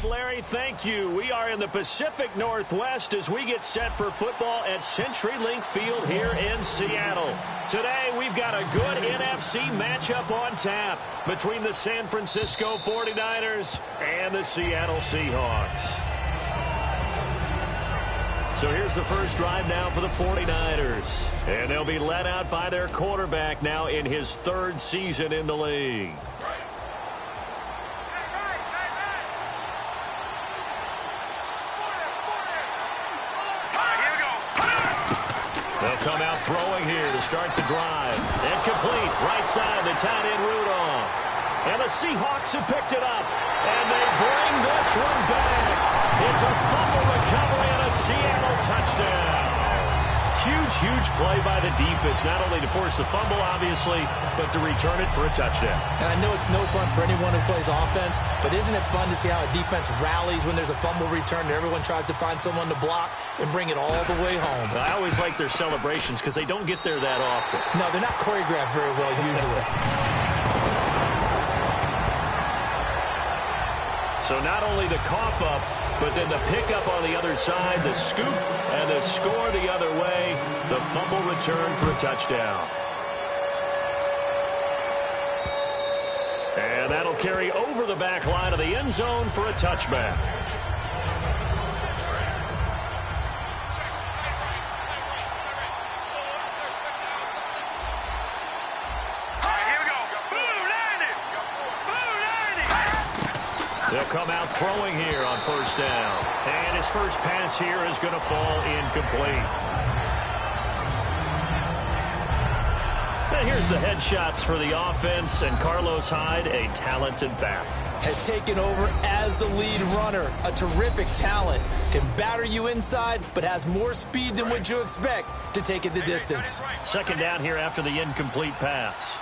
right, Larry, thank you. We are in the Pacific Northwest as we get set for football at CenturyLink Field here in Seattle. Today, we've got a good NFC matchup on tap between the San Francisco 49ers and the Seattle Seahawks. So here's the first drive now for the 49ers. And they'll be led out by their quarterback now in his third season in the league. They'll come out throwing here to start the drive. And complete, right side, the tight end Rudolph. And the Seahawks have picked it up. And they bring this one back. It's a fumble recovery and a Seattle touchdown. Huge, huge play by the defense, not only to force the fumble, obviously, but to return it for a touchdown. And I know it's no fun for anyone who plays offense, but isn't it fun to see how a defense rallies when there's a fumble return and everyone tries to find someone to block and bring it all the way home? I always like their celebrations because they don't get there that often. No, they're not choreographed very well usually. So not only the cough up, but then the pickup on the other side, the scoop, and the score the other way, the fumble return for a touchdown. And that'll carry over the back line of the end zone for a touchback. They'll come out throwing here on first down. And his first pass here is going to fall incomplete. And here's the headshots for the offense. And Carlos Hyde, a talented back. Has taken over as the lead runner. A terrific talent. Can batter you inside, but has more speed than what you expect to take it the distance. Second down here after the incomplete pass.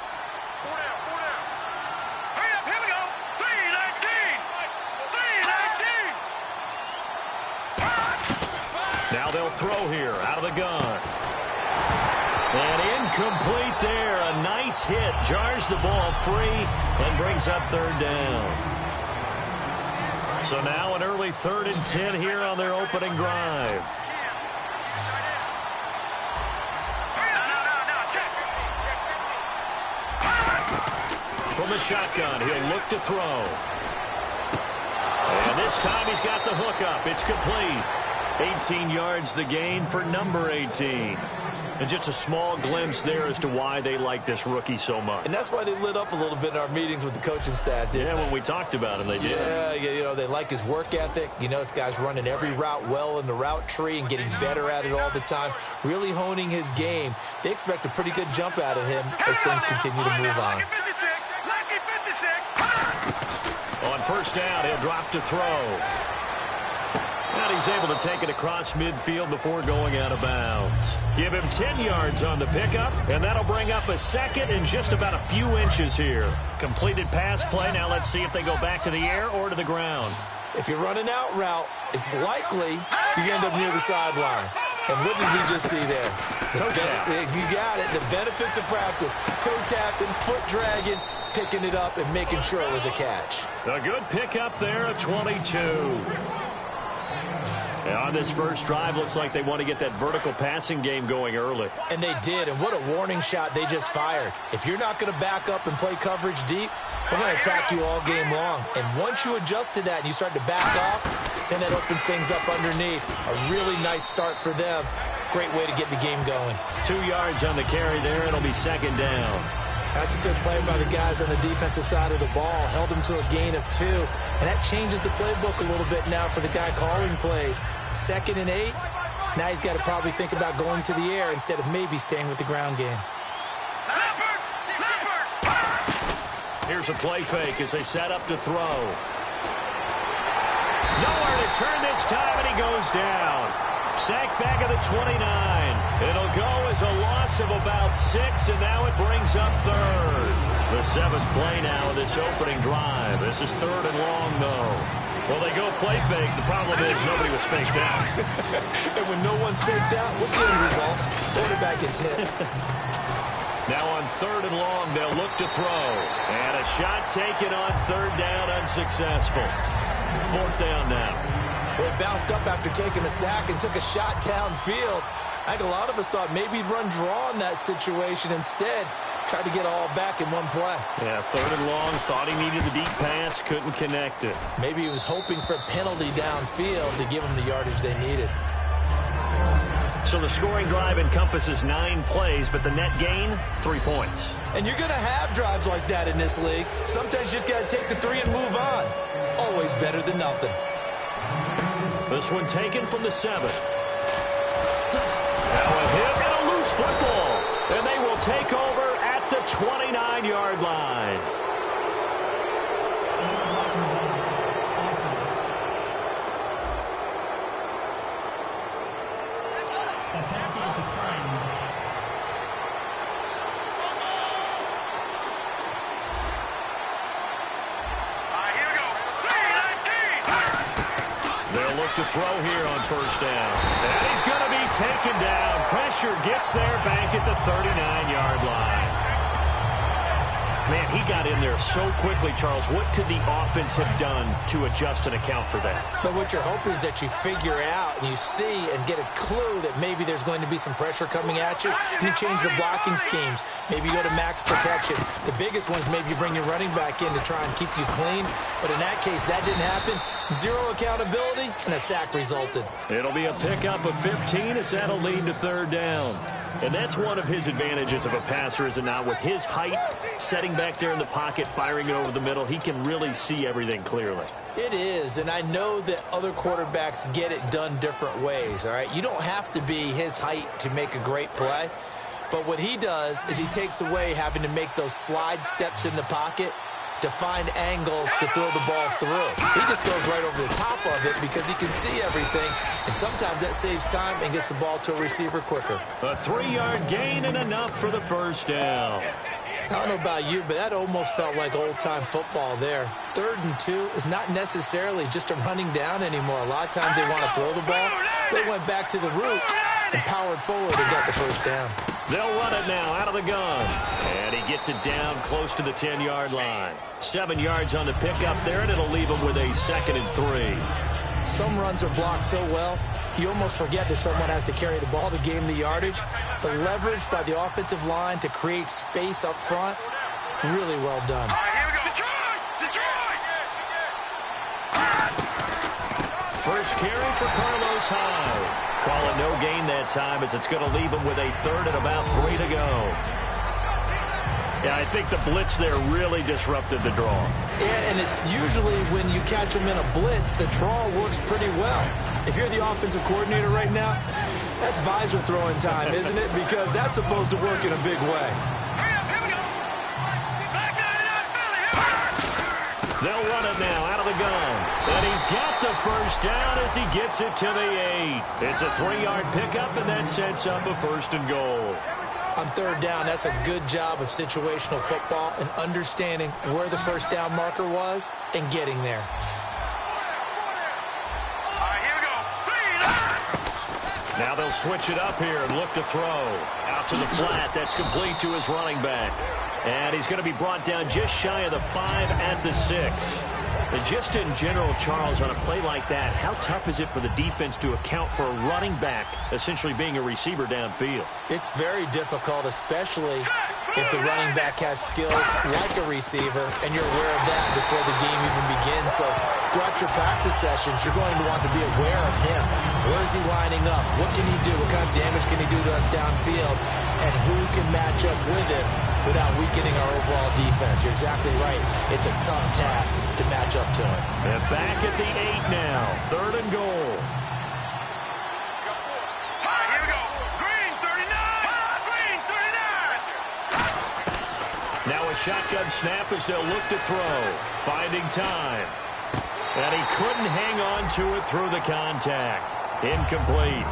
Now they'll throw here out of the gun. And incomplete there. A nice hit. Jars the ball free and brings up third down. So now an early 3rd and 10 here on their opening drive. From the shotgun, he'll look to throw. And this time he's got the hook up. It's complete. 18 yards the gain for number 18. And just a small glimpse there as to why they like this rookie so much. And that's why they lit up a little bit in our meetings with the coaching staff. Yeah, when we talked about him, they did. Yeah, you know, they like his work ethic. You know, this guy's running every route well in the route tree and getting better at it all the time, really honing his game. They expect a pretty good jump out of him as things continue to move on. On first down, he'll drop to throw. And he's able to take it across midfield before going out of bounds. Give him 10 yards on the pickup, and that'll bring up a second and just about a few inches here. Completed pass play. Now let's see if they go back to the air or to the ground. If you're running out route, it's likely you end up near the sideline. And what did we just see there? Toe tap. You got it. The benefits of practice. Toe tapping, foot dragging, picking it up, and making sure it was a catch. A good pickup there, a 22. And on this first drive, looks like they want to get that vertical passing game going early. And they did, and what a warning shot they just fired. If you're not going to back up and play coverage deep, we're going to attack you all game long. And once you adjust to that and you start to back off, then that opens things up underneath. A really nice start for them. Great way to get the game going. 2 yards on the carry there. It'll be second down. That's a good play by the guys on the defensive side of the ball. Held them to a gain of 2. And that changes the playbook a little bit now for the guy calling plays. 2nd and 8. Now he's got to probably think about going to the air instead of maybe staying with the ground game. Here's a play fake as they set up to throw. Nowhere to turn this time, and he goes down. Sacked back at the 29. It'll go as a loss of about 6, and now it brings up third. The 7th play now of this opening drive. This is 3rd and long, though. Well, they go play fake. The problem is nobody was faked out. And when no one's faked out, what's the end result? Quarterback gets hit. Now on 3rd and long, they'll look to throw. And a shot taken on 3rd down, unsuccessful. Fourth down now. Well, he bounced up after taking a sack and took a shot downfield. I think a lot of us thought maybe he'd run draw in that situation. Instead, tried to get all back in one play. Yeah, third and long. Thought he needed the deep pass. Couldn't connect it. Maybe he was hoping for a penalty downfield to give him the yardage they needed. So the scoring drive encompasses 9 plays, but the net gain, 3 points. And you're going to have drives like that in this league. Sometimes you just got to take the 3 and move on. Always better than nothing. This one taken from the 7. Now a hit and a loose football. And they will take over at the 29-yard line. To throw here on first down. And he's going to be taken down. Pressure gets there back at the 39-yard line. Man, he got in there so quickly, Charles. What could the offense have done to adjust and account for that? But what you're hoping is that you figure out and you see and get a clue that maybe there's going to be some pressure coming at you, and you change the blocking schemes. Maybe you go to max protection. The biggest one is maybe you bring your running back in to try and keep you clean. But in that case, that didn't happen. Zero accountability, and a sack resulted. It'll be a pickup of 15 as that'll lead to third down. And that's one of his advantages of a passer, is it not? With his height, setting back there in the pocket, firing it over the middle, he can really see everything clearly. It is, and I know that other quarterbacks get it done different ways, all right? You don't have to be his height to make a great play. But what he does is he takes away having to make those slide steps in the pocket to find angles to throw the ball through. He just goes right over the top of it because he can see everything, and sometimes that saves time and gets the ball to a receiver quicker. A 3-yard gain and enough for the first down. I don't know about you, but that almost felt like old-time football there. 3rd and 2 is not necessarily just a running down anymore. A lot of times they want to throw the ball. They went back to the roots and powered forward and got the first down. They'll run it now out of the gun. And he gets it down close to the 10-yard line. 7 yards on the pickup there, and it'll leave him with a 2nd and 3. Some runs are blocked so well, you almost forget that someone has to carry the ball to gain the yardage. The leverage by the offensive line to create space up front, really well done. All right, here we go. Detroit! First carry for Carlos Hyde. Calling no gain that time as it's going to leave him with a 3rd and about 3 to go. Yeah, I think the blitz there really disrupted the draw. Yeah, and it's usually when you catch them in a blitz, the draw works pretty well. If you're the offensive coordinator right now, that's visor throwing time, isn't it? Because that's supposed to work in a big way. They'll run it now out of the gun. And he's got the first down as he gets it to the 8. It's a 3-yard pickup, and that sets up a 1st and goal. On 3rd down, that's a good job of situational football and understanding where the first down marker was and getting there. All right, here we go. Now they'll switch it up here and look to throw. Out to the flat. That's complete to his running back. And he's going to be brought down just shy of the 5 at the 6. And just in general, Charles, on a play like that, how tough is it for the defense to account for a running back essentially being a receiver downfield? It's very difficult, especially if the running back has skills like a receiver, and you're aware of that before the game even begins. So throughout your practice sessions, you're going to want to be aware of him. Where is he lining up? What can he do? What kind of damage can he do to us downfield? And who can match up with him without weakening our overall defense? You're exactly right. It's a tough task to match up to him. And back at the 8 now. 3rd and goal. All right, here we go. Green, 39. Green, 39. Now a shotgun snap as they'll look to throw. Finding time. And he couldn't hang on to it through the contact. Incomplete.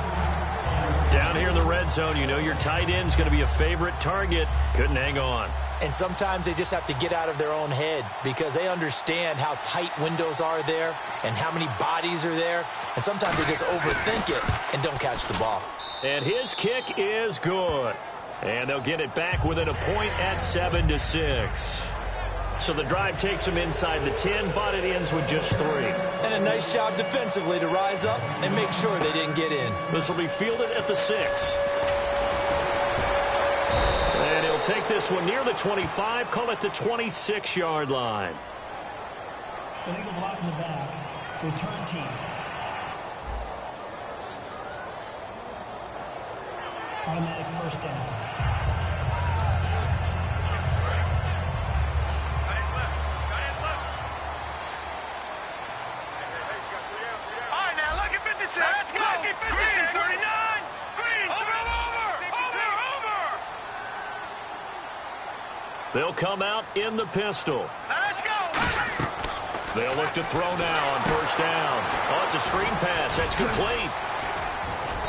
Down here in the red zone, you know your tight end's going to be a favorite target. Couldn't hang on. And sometimes they just have to get out of their own head because they understand how tight windows are there and how many bodies are there. And sometimes they just overthink it and don't catch the ball. And his kick is good. And they'll get it back within a point at 7-6. So the drive takes them inside the 10, but it ends with just 3. And a nice job defensively to rise up and make sure they didn't get in. This will be fielded at the 6. And he'll take this one near the 25, call it the 26-yard line. Illegal block in the back. Return team. Automatic first down. Let's go! Green, 39! Green, over! They'll come out in the pistol. Let's go! They'll look to throw now on first down. Oh, it's a screen pass. That's complete.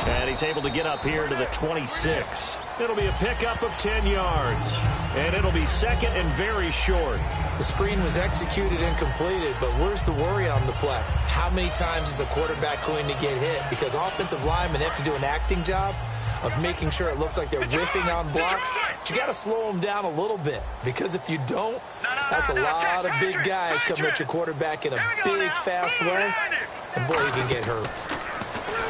And he's able to get up here to the 26. It'll be a pickup of 10 yards. And it'll be second and very short. The screen was executed and completed, but where's the worry on the play? How many times is a quarterback going to get hit? Because offensive linemen have to do an acting job of making sure it looks like they're whiffing on blocks. But you got to slow them down a little bit, because if you don't, that's a lot of big guys coming at your quarterback in a big, fast way. And boy, you can get hurt.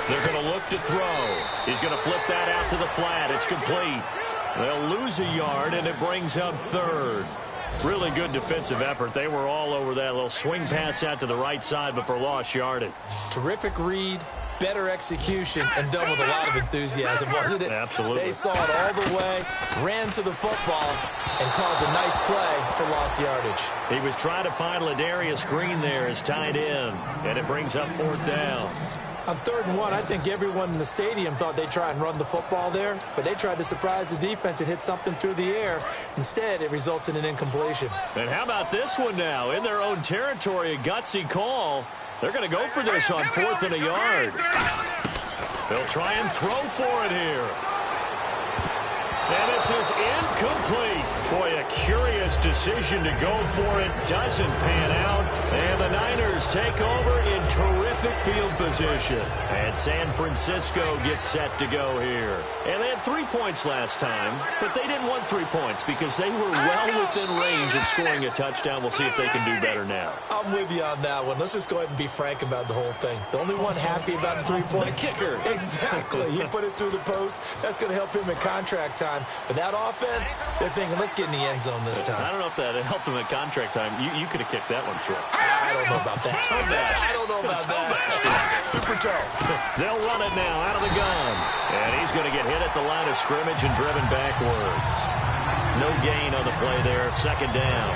They're going to look to throw. He's going to flip that out to the flat. It's complete. They'll lose a yard, and it brings up third. Really good defensive effort. They were all over that little swing pass out to the right side, but for lost yardage. Terrific read, better execution, and done with a lot of enthusiasm, wasn't it? Absolutely. They saw it all the way, ran to the football, and caused a nice play for lost yardage. He was trying to find Ladarius Green there as tight end, and it brings up fourth down. On 3rd and 1, I think everyone in the stadium thought they'd try and run the football there, but they tried to surprise the defense and hit something through the air. Instead, it results in an incompletion. And how about this one now? In their own territory, a gutsy call. They're going to go for this on 4th and a yard. They'll try and throw for it here. And this is incomplete. Boy, a curious decision to go for it. Doesn't pan out. And the Niners take over in terrific field position. And San Francisco gets set to go here. And they had 3 points last time, but they didn't want 3 points because they were well within range of scoring a touchdown. We'll see if they can do better now. I'm with you on that one. Let's just go ahead and be frank about the whole thing. The only one happy about the 3 points. The kicker. Exactly. He put it through the post. That's going to help him in contract time. But that offense, they're thinking, let's get in the end zone this time. I don't know if that helped him at contract time. You could have kicked that one through. I don't know about that. I don't know about that. Super toe. They'll run it now out of the gun. And he's going to get hit at the line of scrimmage and driven backwards. No gain on the play there. Second down.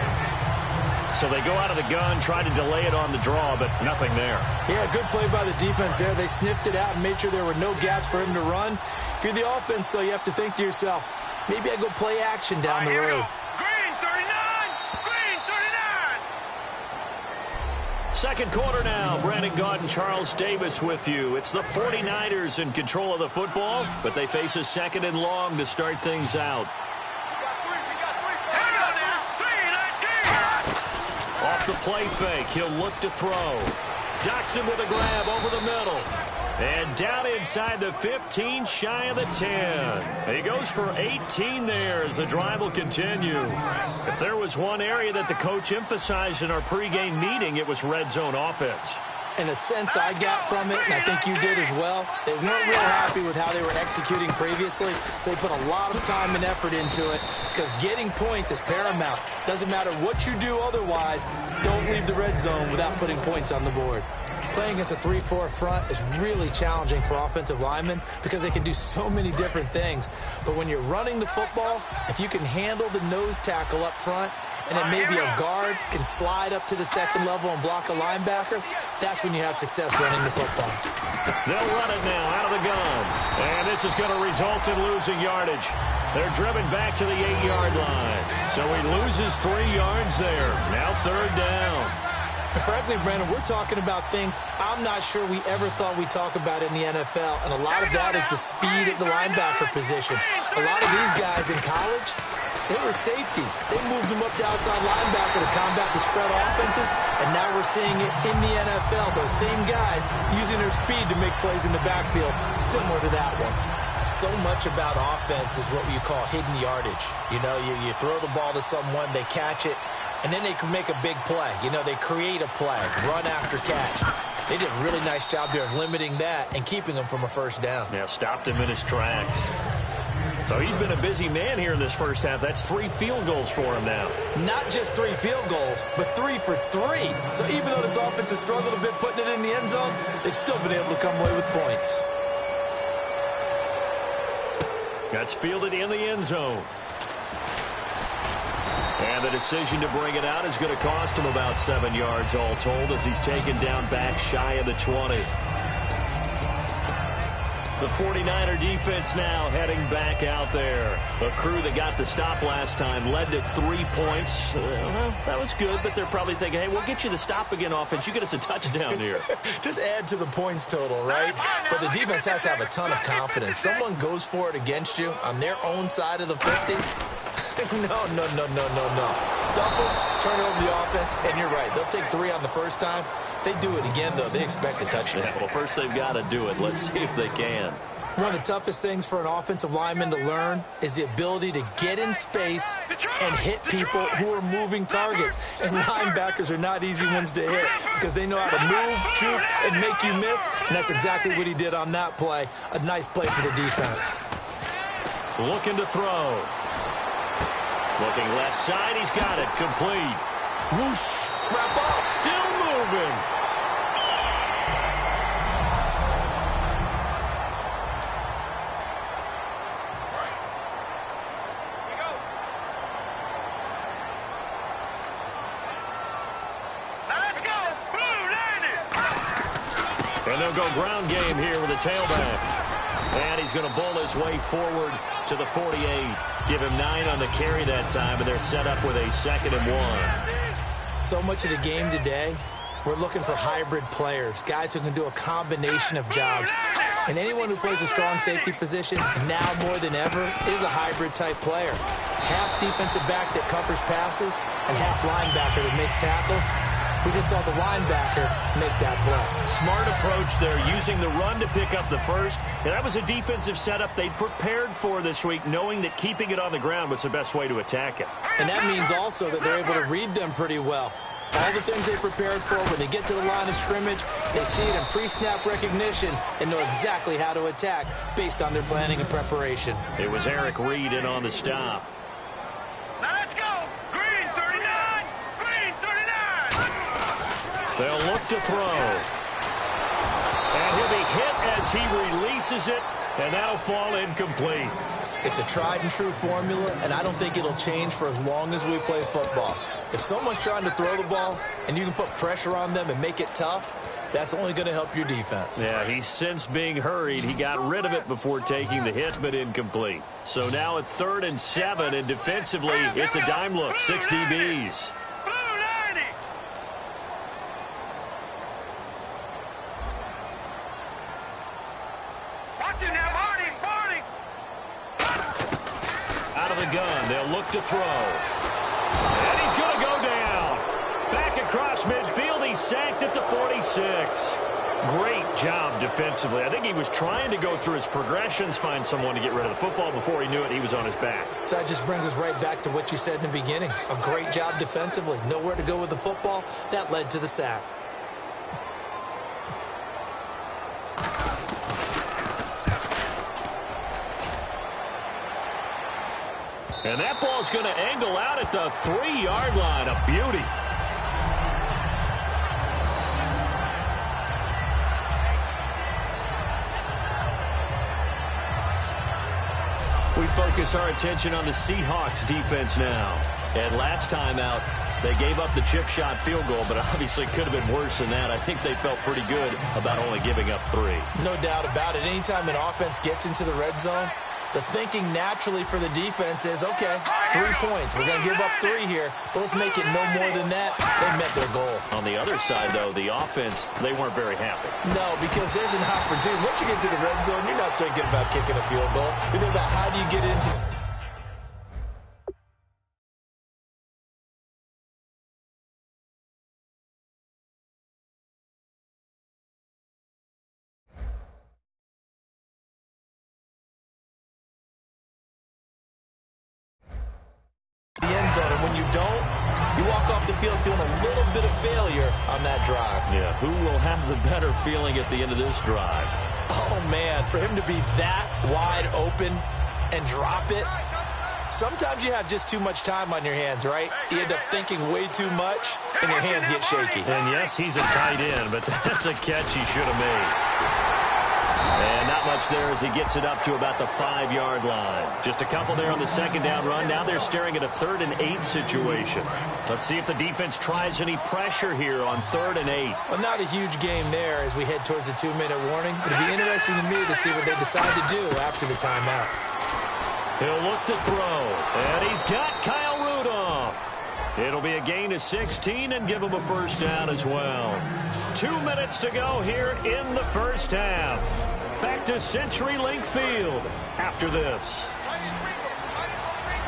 So they go out of the gun, try to delay it on the draw, but nothing there. Yeah, good play by the defense there. They sniffed it out and made sure there were no gaps for him to run. If you're the offense, though, you have to think to yourself, maybe I go play action down the road. Green, 39! Green, 39! Second quarter now. Brandon Gaud and Charles Davis with you. It's the 49ers in control of the football, but they face a 2nd and long to start things out. Off the play fake, he'll look to throw. Ducks him with a grab over the middle. And down inside the 15, shy of the 10. He goes for 18 there as the drive will continue. If there was one area that the coach emphasized in our pregame meeting, it was red zone offense. In a sense I got from it, and I think you did as well, they weren't real happy with how they were executing previously, so they put a lot of time and effort into it because getting points is paramount. Doesn't matter what you do otherwise, don't leave the red zone without putting points on the board. Playing against a 3-4 front is really challenging for offensive linemen because they can do so many different things. But when you're running the football, if you can handle the nose tackle up front, and then maybe a guard can slide up to the second level and block a linebacker, that's when you have success running the football. They'll run it now out of the gun. And this is going to result in losing yardage. They're driven back to the 8-yard line. So he loses 3 yards there. Now 3rd down. And frankly, Brandon, we're talking about things I'm not sure we ever thought we'd talk about in the NFL, and a lot of that is the speed at the linebacker position. A lot of these guys in college, they were safeties. They moved them up to outside linebacker to combat the spread offenses, and now we're seeing it in the NFL. Those same guys using their speed to make plays in the backfield, similar to that one. So much about offense is what you call hidden yardage. You know, you throw the ball to someone, they catch it, and then they can make a big play. You know, they create a play, run after catch. They did a really nice job there of limiting that and keeping him from a first down. Yeah, stopped him in his tracks. So he's been a busy man here in this first half. That's 3 field goals for him now. Not just 3 field goals, but 3 for 3. So even though this offense has struggled a bit putting it in the end zone, they've still been able to come away with points. That's fielded in the end zone. And the decision to bring it out is going to cost him about 7 yards all told as he's taken down back shy of the 20. The 49er defense now heading back out there. A crew that got the stop last time led to 3 points. Well, that was good, but they're probably thinking, hey, we'll get you the stop again offense. You get us a touchdown here. Just add to the points total, right? But the defense has to have a ton of confidence. Someone goes for it against you on their own side of the 50. No. Stuff them, turn over the offense, and you're right. They'll take 3 on the first time. If they do it again, though, they expect a touchdown. Yeah, well, first they've got to do it. Let's see if they can. One of the toughest things for an offensive lineman to learn is the ability to get in space and hit people who are moving targets. And linebackers are not easy ones to hit because they know how to move, juke, and make you miss. And that's exactly what he did on that play. A nice play for the defense. Looking to throw. Looking left side, he's got it. Complete. Whoosh. Wrap up. Still moving. And they'll go ground game here with a tailback. And he's going to bowl his way forward to the 48. Give him 9 on the carry that time, and they're set up with a 2nd and 1. So much of the game today, we're looking for hybrid players, guys who can do a combination of jobs. And anyone who plays a strong safety position, now more than ever, is a hybrid-type player. Half defensive back that covers passes, and half linebacker that makes tackles. We just saw the linebacker make that play. Smart approach there, using the run to pick up the first. And that was a defensive setup they prepared for this week, knowing that keeping it on the ground was the best way to attack it. And that means also that they're able to read them pretty well. All the things they prepared for, when they get to the line of scrimmage, they see it in pre-snap recognition and know exactly how to attack based on their planning and preparation. It was Eric Reed in on the stop. Let's go. Green 39. Green 39. They'll look to throw. And he'll be hit as he releases it, and that'll fall incomplete. It's a tried-and-true formula, and I don't think it'll change for as long as we play football. If someone's trying to throw the ball and you can put pressure on them and make it tough, that's only going to help your defense. Yeah, he's since being hurried. He got rid of it before taking the hit, but incomplete. So now a 3rd and 7, and defensively, it's a dime look, 6 DBs. Blue 90. Watch it now, Marty. Marty. Out of the gun, they'll look to throw. And he's going to go down. Back across midfield, he's sacked at the 46. Great job defensively. I think he was trying to go through his progressions, find someone to get rid of the football. Before he knew it, he was on his back. So that just brings us right back to what you said in the beginning. A great job defensively. Nowhere to go with the football. That led to the sack. And that ball's going to angle out at the 3-yard line. A beauty. We focus our attention on the Seahawks defense now. And last time out, they gave up the chip shot field goal, but obviously could have been worse than that. I think they felt pretty good about only giving up 3. No doubt about it. Anytime an offense gets into the red zone, the thinking naturally for the defense is, okay, 3 points. We're going to give up 3 here, but let's make it no more than that. They met their goal. On the other side, though, the offense, they weren't very happy. No, because there's an opportunity. Once you get to the red zone, you're not thinking about kicking a field goal. You're thinking about how do you get into the end zone, and when you don't, You walk off the field feeling a little bit of failure on that drive. Yeah, who will have the better feeling at the end of this drive? Oh, man, for him to be that wide open and drop it. Sometimes you have just too much time on your hands, right? You end up thinking way too much, and your hands get shaky. And yes, he's a tight end, but that's a catch he should have made. And not much there as he gets it up to about the 5-yard line. Just a couple there on the second down run. Now they're staring at a 3rd and 8 situation. Let's see if the defense tries any pressure here on 3rd and 8. Well, not a huge game there as we head towards the 2-minute warning. It'll be interesting to me to see what they decide to do after the timeout. He'll look to throw, and he's got Kyle Rudolph. It'll be a gain of 16 and give him a first down as well. 2 minutes to go here in the first half. Back to CenturyLink Field after this.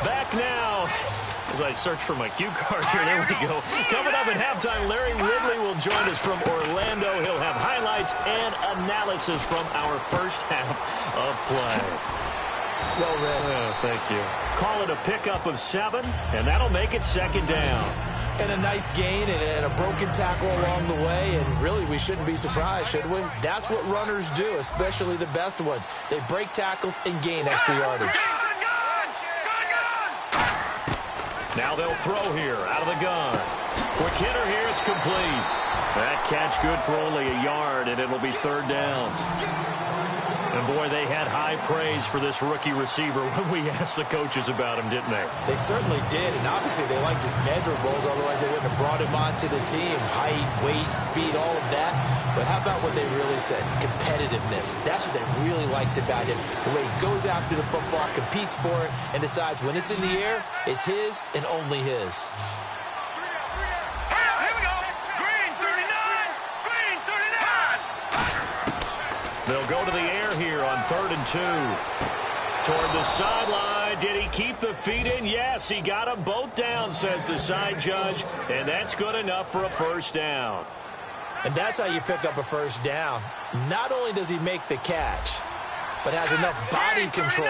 Back now. As I search for my cue card here, there we go. Coming up at halftime, Larry Ridley will join us from Orlando. He'll have highlights and analysis from our first half of play. Well read. Oh, thank you. Call it a pickup of 7, and that'll make it 2nd down. And a nice gain and a broken tackle along the way, and really we shouldn't be surprised, should we? That's what runners do, especially the best ones. They break tackles and gain extra yardage. Now they'll throw here out of the gun. Quick hitter here, it's complete. That catch good for only a yard, and it'll be 3rd down. And, boy, they had high praise for this rookie receiver when we asked the coaches about him, didn't they? They certainly did, and obviously they liked his measurables, otherwise they wouldn't have brought him onto the team. Height, weight, speed, all of that. But how about what they really said? Competitiveness. That's what they really liked about him. The way he goes after the football, competes for it, and decides when it's in the air, it's his and only his. They'll go to the air here on 3rd and 2. Toward the sideline. Did he keep the feet in? Yes, he got them both down, says the side judge. And that's good enough for a first down. And that's how you pick up a first down. Not only does he make the catch, but has enough body control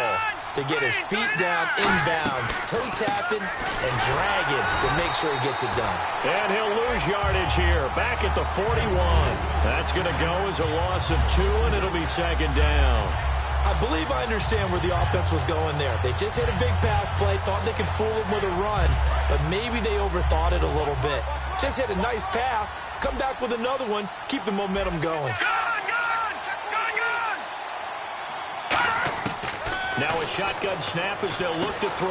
to get his feet down inbounds, toe tapping, and dragging to make sure he gets it done. And he'll lose yardage here, back at the 41. That's going to go as a loss of 2, and it'll be 2nd down. I believe I understand where the offense was going there. They just hit a big pass play, thought they could fool him with a run, but maybe they overthought it a little bit. Just hit a nice pass, come back with another one, keep the momentum going. Now a shotgun snap as they'll look to throw.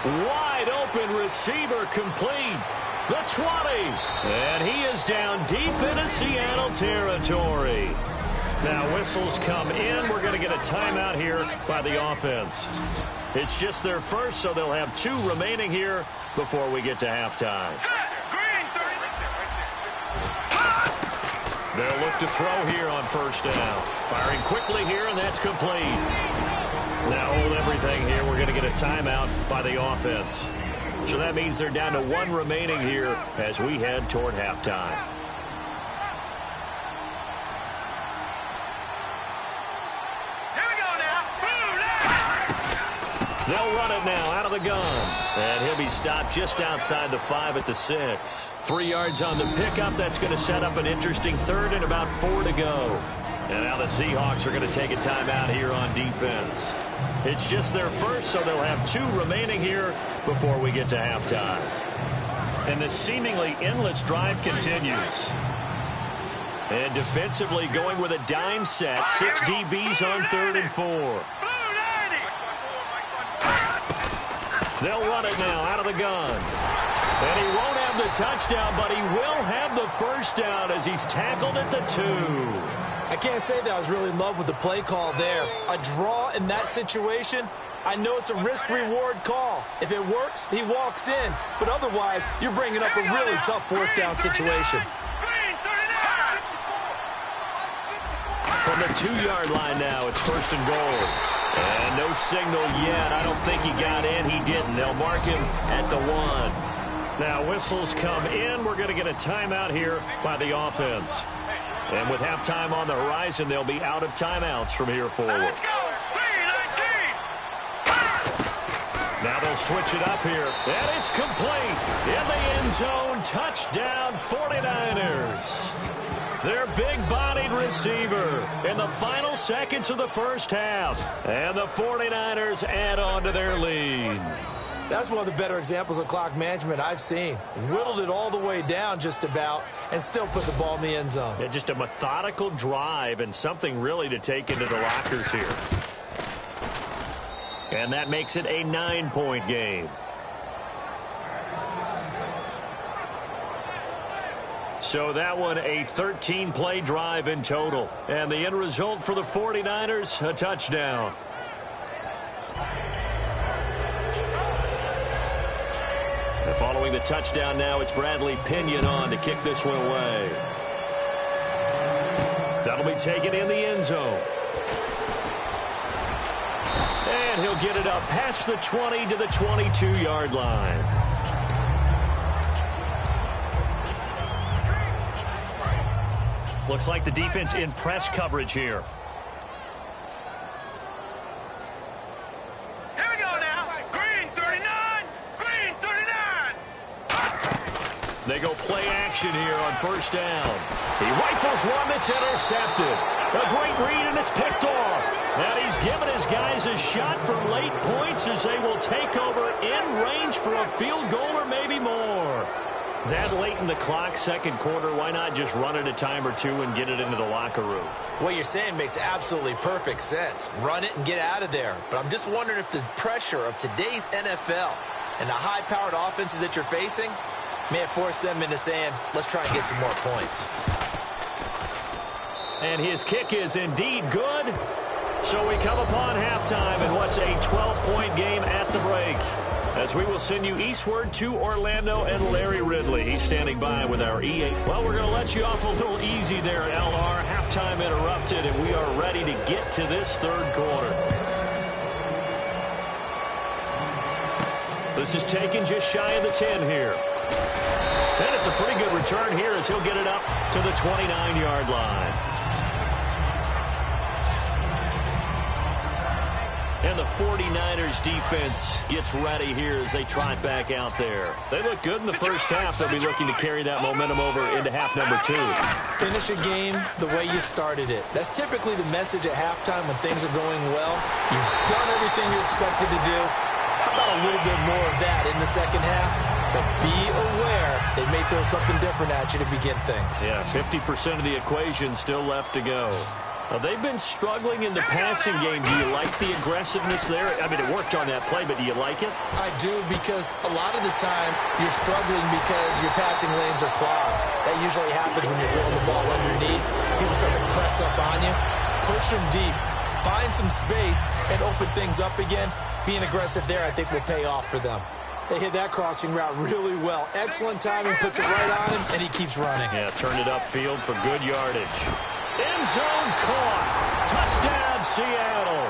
Wide open receiver complete. The 20. And he is down deep into Seattle territory. Now whistles come in. We're going to get a timeout here by the offense. It's just their first, so they'll have 2 remaining here before we get to halftime. They'll look to throw here on first down. Firing quickly here, and that's complete. Now hold everything here. We're going to get a timeout by the offense. So that means they're down to 1 remaining here as we head toward halftime. Here we go now. They'll run it now out of the gun. And he'll be stopped just outside the 5 at the 6. 3 yards on the pickup. That's going to set up an interesting 3rd and about 4 to go. And now the Seahawks are going to take a timeout here on defense. It's just their first, so they'll have 2 remaining here before we get to halftime. And the seemingly endless drive continues. And defensively going with a dime set. 6 DBs on 3rd and 4. They'll run it now out of the gun. And he won't have the touchdown, but he will have the first down as he's tackled at the 2. I can't say that I was really in love with the play call there. A draw in that situation, I know it's a risk-reward call. If it works, he walks in. But otherwise, you're bringing up a really tough 4th down situation. From the 2-yard line now, it's 1st and goal. And no signal yet. I don't think he got in. He didn't. They'll mark him at the 1. Now whistles come in. We're going to get a timeout here by the offense. And with halftime on the horizon, they'll be out of timeouts from here forward. Now they'll switch it up here. And it's complete. In the end zone. Touchdown 49ers. Their big-bodied receiver in the final seconds of the first half. And the 49ers add on to their lead. That's one of the better examples of clock management I've seen. Whittled it all the way down just about and still put the ball in the end zone. Yeah, just a methodical drive and something really to take into the lockers here. And that makes it a 9-point game. So that one a 13-play drive in total. And the end result for the 49ers, a touchdown. And following the touchdown now, it's Bradley Pinion on to kick this one away. That'll be taken in the end zone. And he'll get it up past the 20 to the 22-yard line. Looks like the defense in press coverage here. Here we go now. Green 39. Green 39. They go play action here on first down. He rifles one that's intercepted. A great read, and it's picked off. And he's given his guys a shot for late points as they will take over in range for a field goal or maybe more. That late in the clock, second quarter, why not just run it a time or two and get it into the locker room? What you're saying makes absolutely perfect sense. Run it and get out of there. But I'm just wondering if the pressure of today's NFL and the high-powered offenses that you're facing may have forced them into saying, let's try and get some more points. And his kick is indeed good. So we come upon halftime in what's a 12-point game at the break. As we will send you eastward to Orlando and Larry Ridley. He's standing by with our E8. Well, we're going to let you off a little easy there, LR. Halftime interrupted, and we are ready to get to this third quarter. This is taken just shy of the 10 here. And it's a pretty good return here as he'll get it up to the 29-yard line. And the 49ers defense gets ready here as they trot back out there. They look good in the first half. They'll be looking to carry that momentum over into half number 2. Finish a game the way you started it. That's typically the message at halftime when things are going well. You've done everything you're expected to do. How about a little bit more of that in the second half? But be aware they may throw something different at you to begin things. Yeah, 50% of the equation still left to go. They've been struggling in the passing game. Do you like the aggressiveness there? I mean, it worked on that play, but do you like it? I do, because a lot of the time you're struggling because your passing lanes are clogged. That usually happens when you're throwing the ball underneath. People start to press up on you. Push them deep. Find some space and open things up again. Being aggressive there, I think, will pay off for them. They hit that crossing route really well. Excellent timing, puts it right on him, and he keeps running. Yeah, turned it upfield for good yardage. End zone caught. Touchdown, Seattle.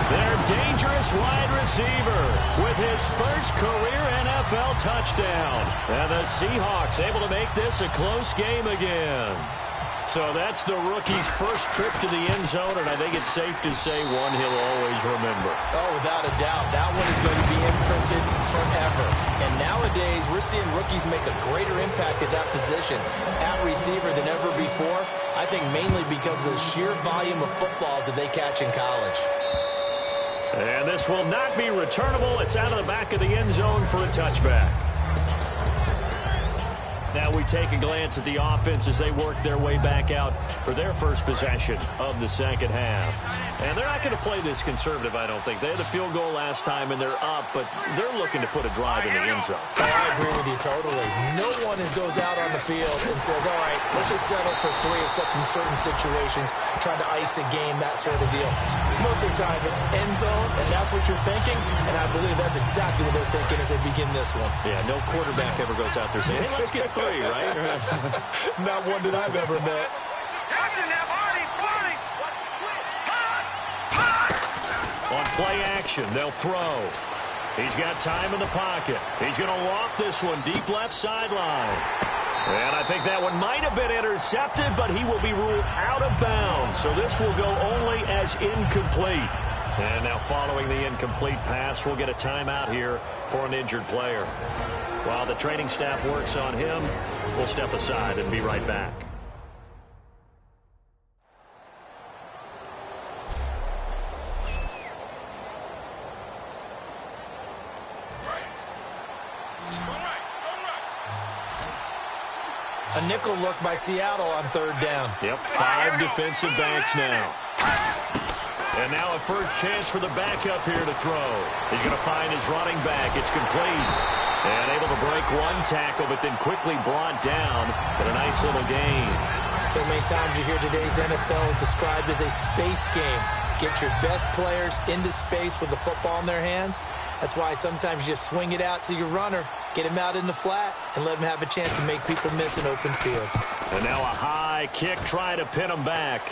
Their dangerous wide receiver with his first career NFL touchdown. And the Seahawks able to make this a close game again. So that's the rookie's first trip to the end zone, and I think it's safe to say one he'll always remember. Oh, without a doubt. That one is going to be imprinted forever. And nowadays, we're seeing rookies make a greater impact at that position at receiver than ever before. I think mainly because of the sheer volume of footballs that they catch in college. And this will not be returnable. It's out of the back of the end zone for a touchback. Now we take a glance at the offense as they work their way back out for their first possession of the second half. And they're not going to play this conservative, I don't think. They had a field goal last time, and they're up, but they're looking to put a drive in the end zone. Oh, I agree with you totally. No one goes out on the field and says, all right, let's just settle for 3, except in certain situations, trying to ice a game, that sort of deal. Most of the time, it's end zone, and that's what you're thinking, and I believe that's exactly what they're thinking as they begin this one. Yeah, no quarterback ever goes out there saying, hey, let's get 3, right? Not one that I've ever met. On play action, they'll throw. He's got time in the pocket. He's going to loft this one deep left sideline. And I think that one might have been intercepted, but he will be ruled out of bounds. So this will go only as incomplete. And now following the incomplete pass, we'll get a timeout here for an injured player. While the training staff works on him, we'll step aside and be right back. A nickel look by Seattle on third down. Yep, 5 defensive backs now. And now a first chance for the backup here to throw. He's going to find his running back. It's complete. And able to break one tackle, but then quickly brought down. But a nice little gain. So many times you hear today's NFL described as a space game. Get your best players into space with the football in their hands. That's why sometimes you just swing it out to your runner, get him out in the flat, and let him have a chance to make people miss an open field. And now a high kick trying to pin him back.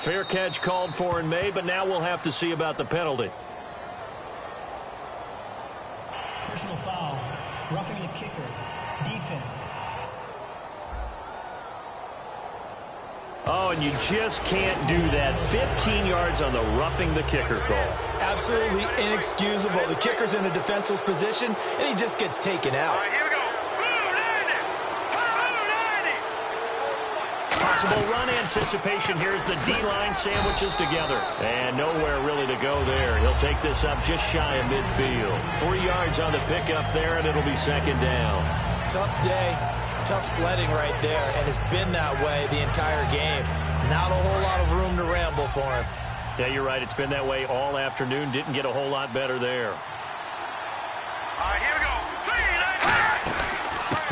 Fair catch called for and made, but now we'll have to see about the penalty. Personal foul. Roughing the kicker. Defense. Oh, and you just can't do that. 15 yards on the roughing the kicker call. Absolutely inexcusable. The kicker's in a defenseless position, and he just gets taken out. All right, here we go. Possible run anticipation here as the D-line sandwiches together. And nowhere really to go there. He'll take this up just shy of midfield. 3 yards on the pickup there, and it'll be second down. Tough day. Tough sledding right there, and it's been that way the entire game. Not a whole lot of room to ramble for him. Yeah, you're right. It's been that way all afternoon. Didn't get a whole lot better there. All right, here we go.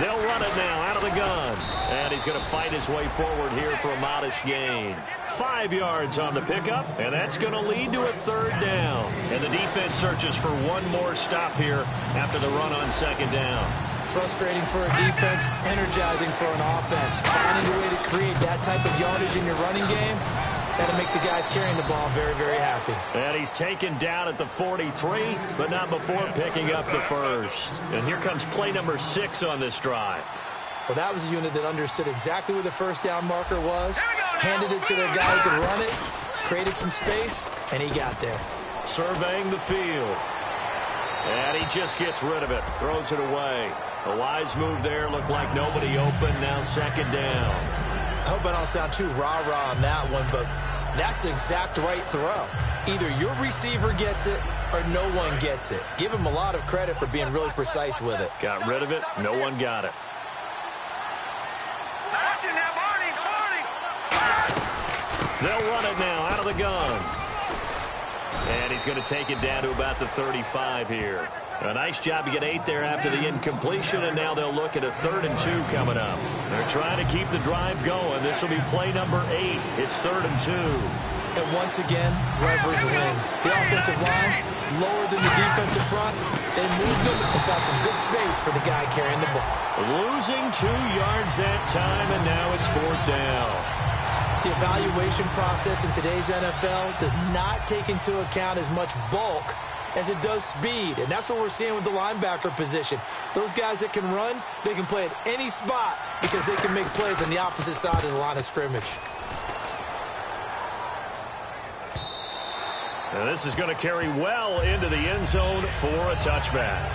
They'll run it now out of the gun. And he's going to fight his way forward here for a modest gain. 5 yards on the pickup, and that's going to lead to a third down. And the defense searches for one more stop here after the run on second down. Frustrating for a defense, energizing for an offense. Finding a way to create that type of yardage in your running game, that'll make the guys carrying the ball very, very happy. And he's taken down at the 43, but not before picking up the first. And here comes play number 6 on this drive. Well, that was a unit that understood exactly where the first down marker was, handed it to their guy who could run it, created some space, and he got there. Surveying the field. And he just gets rid of it, throws it away. A wise move there, looked like nobody open, now second down. I hope I don't sound too rah-rah on that one, but that's the exact right throw. Either your receiver gets it or no one gets it. Give him a lot of credit for being really precise with it. Got rid of it, no one got it. They'll run it now out of the gun. And he's going to take it down to about the 35 here. A nice job to get 8 there after the incompletion, and now they'll look at a 3rd and 2 coming up. They're trying to keep the drive going. This will be play number 8. It's 3rd and 2. And once again, leverage wins. The offensive line, lower than the defensive front. They moved them and found some good space for the guy carrying the ball. Losing 2 yards that time, and now it's 4th down. The evaluation process in today's NFL does not take into account as much bulk as it does speed, and that's what we're seeing with the linebacker position. Those guys that can run, they can play at any spot because they can make plays on the opposite side of the line of scrimmage. Now this is going to carry well into the end zone for a touchback.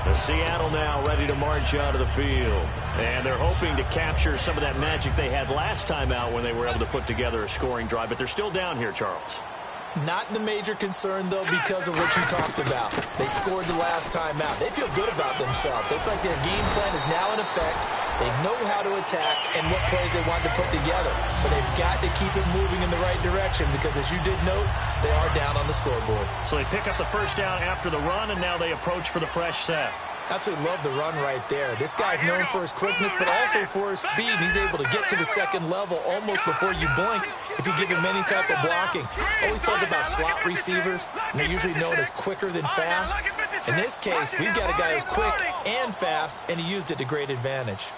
The Seattle now ready to march out of the field. And they're hoping to capture some of that magic they had last time out when they were able to put together a scoring drive. But they're still down here, Charles. Not the major concern, though, because of what you talked about. They scored the last time out. They feel good about themselves. They feel like their game plan is now in effect. They know how to attack and what plays they want to put together. But they've got to keep it moving in the right direction because, as you did note, they are down on the scoreboard. So they pick up the first down after the run, and now they approach for the fresh set. Absolutely love the run right there. This guy's known for his quickness, but also for his speed. He's able to get to the second level almost before you blink if you give him any type of blocking. Always talk about slot receivers, and they're usually known as quicker than fast. In this case, we've got a guy who's quick and fast, and he used it to great advantage.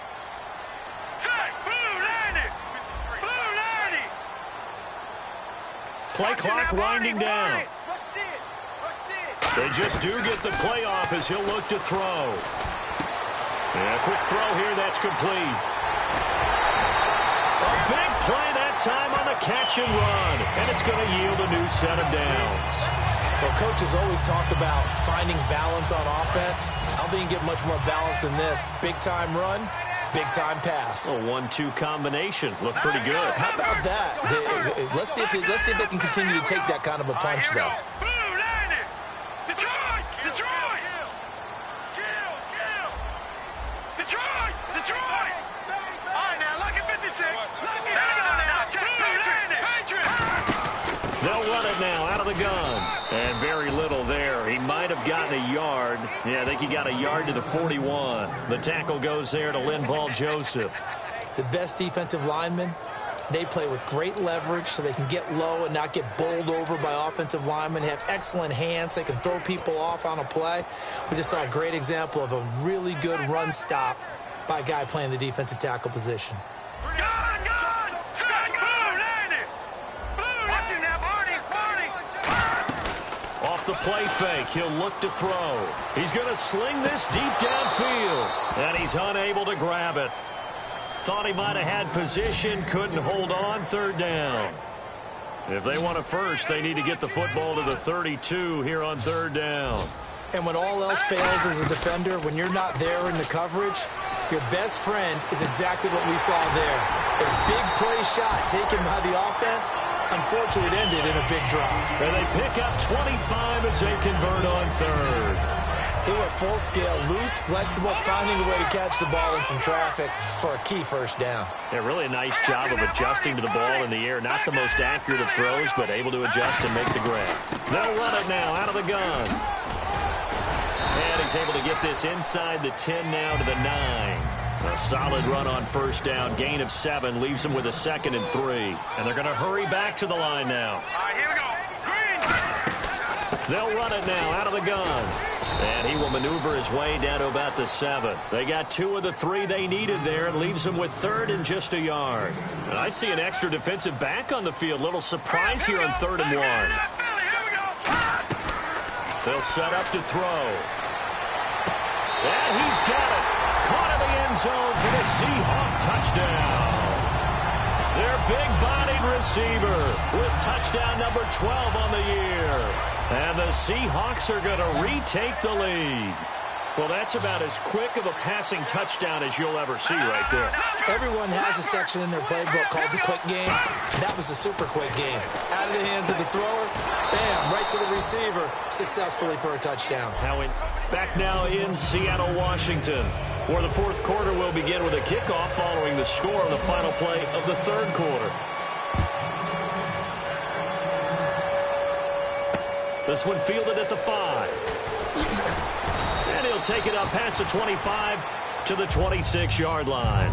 Play clock winding down. They just do get the play off as he'll look to throw. And a quick throw here, that's complete. A big play that time on the catch and run, and it's going to yield a new set of downs. Well, coaches always talk about finding balance on offense. I don't think you get much more balance than this. Big-time run, big-time pass. A 1-2 combination. Looked pretty good. How about that? Let's see if they can continue to take that kind of a punch, though. Detroit! All right, now, look at 56. They'll run it now out of the gun. And very little there. He might have gotten a yard. Yeah, I think he got a yard to the 41. The tackle goes there to Linval Joseph. The best defensive linemen, they play with great leverage so they can get low and not get bowled over by offensive linemen. They have excellent hands. They can throw people off on a play. We just saw a great example of a really good run stop by a guy playing the defensive tackle position. Off the play fake, he'll look to throw. He's going to sling this deep downfield, and he's unable to grab it. Thought he might have had position, couldn't hold on, third down. If they want a first, they need to get the football to the 32 here on third down. And when all else fails as a defender, when you're not there in the coverage, your best friend is exactly what we saw there. A big play shot taken by the offense. Unfortunately, it ended in a big drop. And they pick up 25 as they convert on third. They were full scale, loose, flexible, finding a way to catch the ball in some traffic for a key first down. Yeah, really a nice job of adjusting to the ball in the air. Not the most accurate of throws, but able to adjust and make the grab. They'll run it now out of the gun. And he's able to get this inside the 10 now to the 9. A solid run on first down. Gain of 7 leaves them with a 2nd and 3. And they're going to hurry back to the line now. All right, here we go. Green. They'll run it now out of the gun. And he will maneuver his way down to about the 7. They got 2 of the 3 they needed there. And leaves them with 3rd and just a yard. And I see an extra defensive back on the field. Little surprise here on 3rd and 1. They'll set up to throw. And he's got it. Caught in the end zone for the Seahawk touchdown. Their big-bodied receiver with touchdown number 12 on the year. And the Seahawks are going to retake the lead. Well, that's about as quick of a passing touchdown as you'll ever see right there. Everyone has a section in their playbook called the quick game. That was a super quick game. Out of the hands of the thrower, bam, right to the receiver, successfully for a touchdown. Back now in Seattle, Washington, where the fourth quarter will begin with a kickoff following the score of the final play of the third quarter. This one fielded at the 5. And he'll take it up past the 25 to the 26-yard line.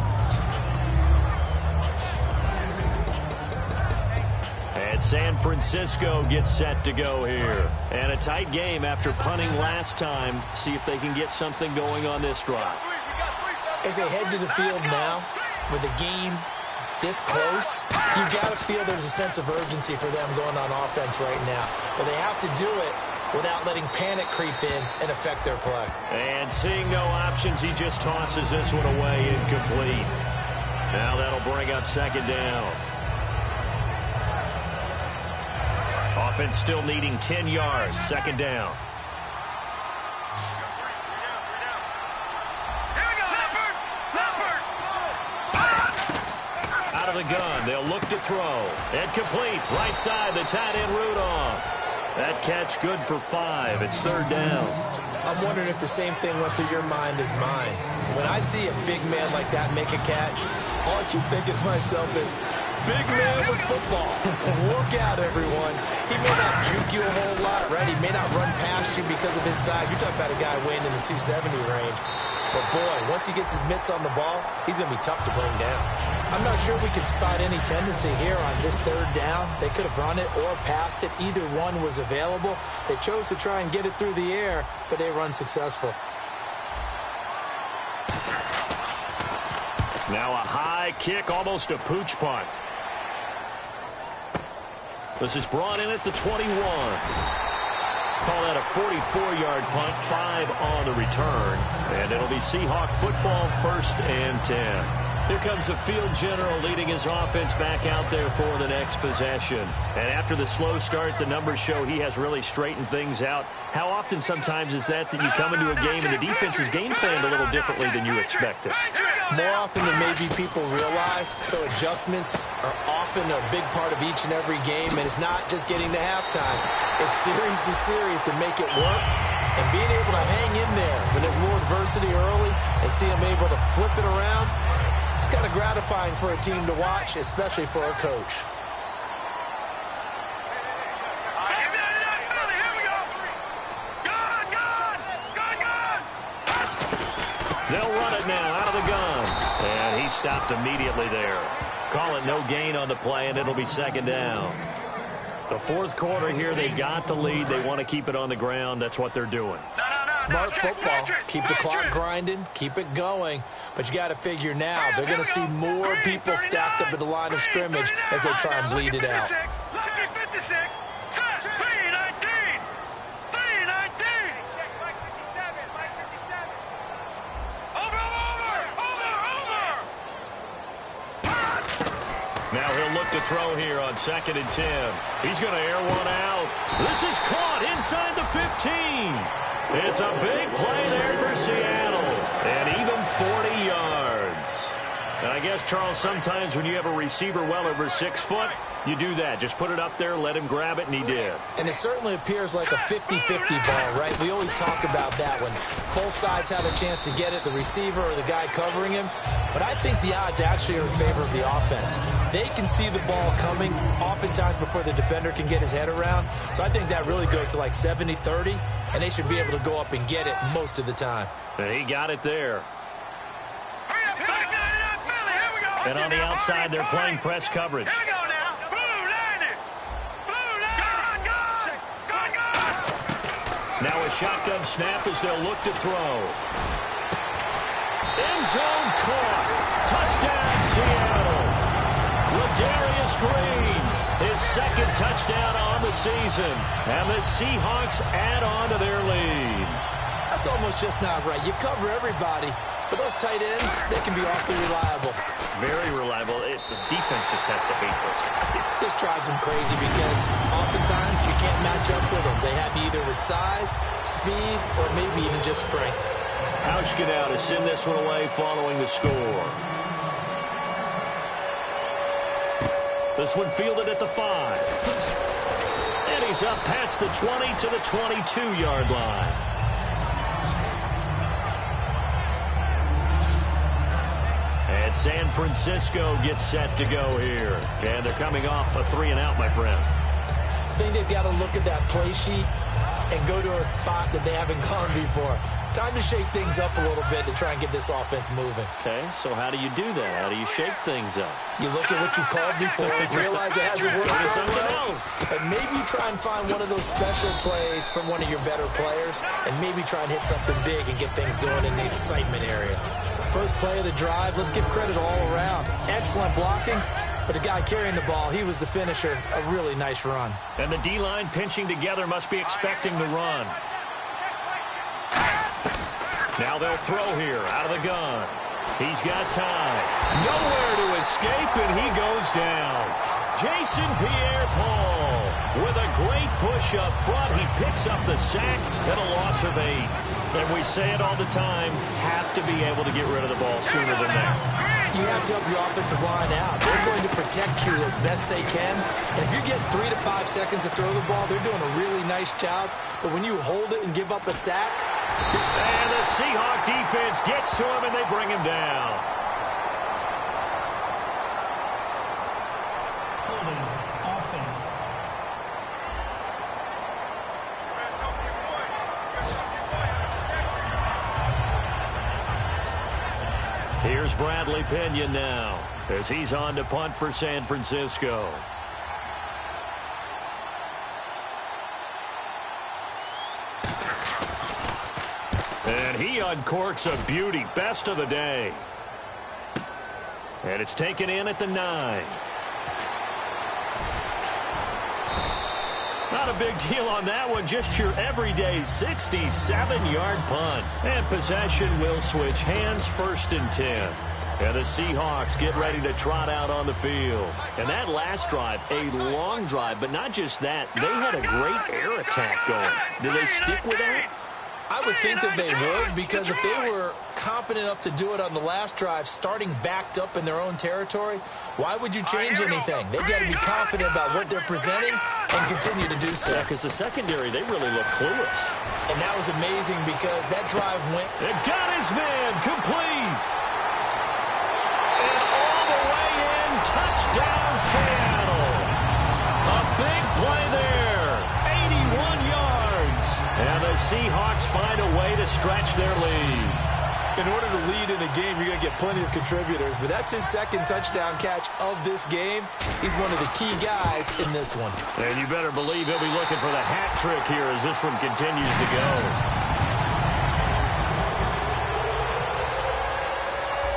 And San Francisco gets set to go here. And a tight game after punting last time. See if they can get something going on this drive. As they head to the field now, with the game this close, you've got to feel there's a sense of urgency for them going on offense right now. But they have to do it without letting panic creep in and affect their play. And seeing no options, he just tosses this one away incomplete. Now that'll bring up 2nd down. Offense still needing 10 yards. 2nd down. Out of the gun, they'll look to throw. And complete. Right side, the tight end Rudolph. That catch good for 5. It's 3rd down. I'm wondering if the same thing went through your mind as mine. When I see a big man like that make a catch, all I keep thinking to myself is, big man with football. Look out, everyone. He may not juke you a whole lot, right? He may not run past you because of his size. You're talking about a guy weighing in the 270 range. But, boy, once he gets his mitts on the ball, he's going to be tough to bring down. I'm not sure we could spot any tendency here on this 3rd down. They could have run it or passed it. Either one was available. They chose to try and get it through the air, but they were unsuccessful. Now a high kick, almost a pooch punt. This is brought in at the 21. Call that a 44-yard punt, 5 on the return. And it'll be Seahawk football, 1st and 10. Here comes the field general leading his offense back out there for the next possession. And after the slow start, the numbers show he has really straightened things out. How often sometimes is that you come into a game and the defense is game planned a little differently than you expected? More often than maybe people realize, so adjustments are often a big part of each and every game, and it's not just getting to halftime. It's series to series to make it work, and being able to hang in there when there's a little adversity early and see them able to flip it around, it's kind of gratifying for a team to watch, especially for a coach. They'll run it now out of the gun. And he stopped immediately there. Call it no gain on the play, and it'll be second down. The fourth quarter here, they've got the lead. They want to keep it on the ground. That's what they're doing. Smart football. Keep the clock grinding. Keep it going. But you got to figure now, they're going to see more people stacked up at the line of scrimmage as they try and bleed it out. Now he'll look to throw here on 2nd and 10. He's going to air one out. This is caught inside the 15. It's a big play there for Seattle. And even 40 yards. And I guess, Charles, sometimes when you have a receiver well over 6 foot, you do that. Just put it up there, let him grab it, and he did. And it certainly appears like a 50-50 ball, right? We always talk about that when both sides have a chance to get it, the receiver or the guy covering him. But I think the odds actually are in favor of the offense. They can see the ball coming oftentimes before the defender can get his head around. So I think that really goes to like 70-30, and they should be able to go up and get it most of the time. And he got it there. And on the outside, they're playing press coverage. Now a shotgun snap as they'll look to throw. End zone caught. Touchdown, Seattle. Ladarius Green, his second touchdown on the season. And the Seahawks add on to their lead. That's almost just not right. You cover everybody, but those tight ends, they can be awfully reliable. Very reliable. The defense just has to hate those guys. It just drives them crazy because oftentimes you can't match up with them. They have you either with size, speed, or maybe even just strength. Hauschka to send this one away following the score. This one fielded at the 5. And he's up past the 20 to the 22-yard line. And San Francisco gets set to go here. And they're coming off a 3-and-out, my friend. I think they've got to look at that play sheet and go to a spot that they haven't gone before. Time to shake things up a little bit to try and get this offense moving. Okay, so how do you do that? How do you shake things up? You look at what you've called before, realize it hasn't worked so well, and maybe try and find one of those special plays from one of your better players, and maybe try and hit something big and get things going in the excitement area. First play of the drive, let's give credit all around. Excellent blocking, but the guy carrying the ball, he was the finisher. A really nice run. And the D-line pinching together must be expecting the run. Now they'll throw here out of the gun. He's got time. Nowhere to escape, and he goes down. Jason Pierre-Paul with a great push up front. He picks up the sack and a loss of 8. And we say it all the time, have to be able to get rid of the ball sooner than that. You have to help your offensive line out. They're going to protect you as best they can. And if you get 3 to 5 seconds to throw the ball, they're doing a really nice job. But when you hold it and give up a sack... And the Seahawk defense gets to him, and they bring him down. Holding offense. Here's Bradley Pinion now as he's on to punt for San Francisco. And he uncorks a beauty. Best of the day. And it's taken in at the 9. Not a big deal on that one. Just your everyday 67-yard punt. And possession will switch hands, 1st and 10. And the Seahawks get ready to trot out on the field. And that last drive, a long drive, but not just that. They had a great air attack going. Do they stick with that? I would think that they would, because if they were competent enough to do it on the last drive, starting backed up in their own territory, why would you change anything? They've got to be confident about what they're presenting and continue to do so. Yeah, because the secondary, they really look clueless. And that was amazing because that drive went... It got his man complete. And all the way in, touchdown Seattle. A big play there, 81 yards. And the Seahawks find a way to stretch their lead. In order to lead in a game, you're going to get plenty of contributors, but that's his second touchdown catch of this game. He's one of the key guys in this one. And you better believe he'll be looking for the hat trick here as this one continues to go.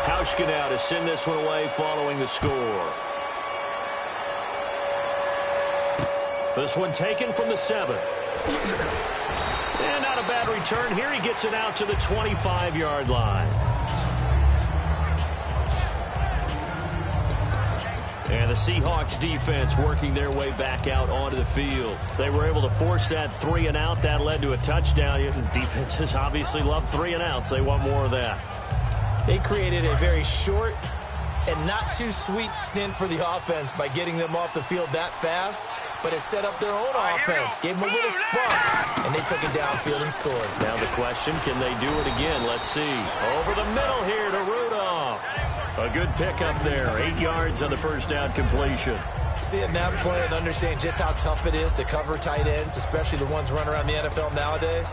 Hauschka now to send this one away following the score. This one taken from the 7. And not a bad return here. He gets it out to the 25-yard line. And the Seahawks defense working their way back out onto the field. They were able to force that 3 and out. That led to a touchdown. Defenses obviously love 3 and outs. They want more of that. They created a very short and not too sweet stint for the offense by getting them off the field that fast. But it set up their own offense, gave them a little spark, and they took it downfield and scored. Now the question, can they do it again? Let's see. Over the middle here to Rudolph. A good pickup there, 8 yards on the first down completion. Seeing that play and understanding just how tough it is to cover tight ends, especially the ones running around the NFL nowadays,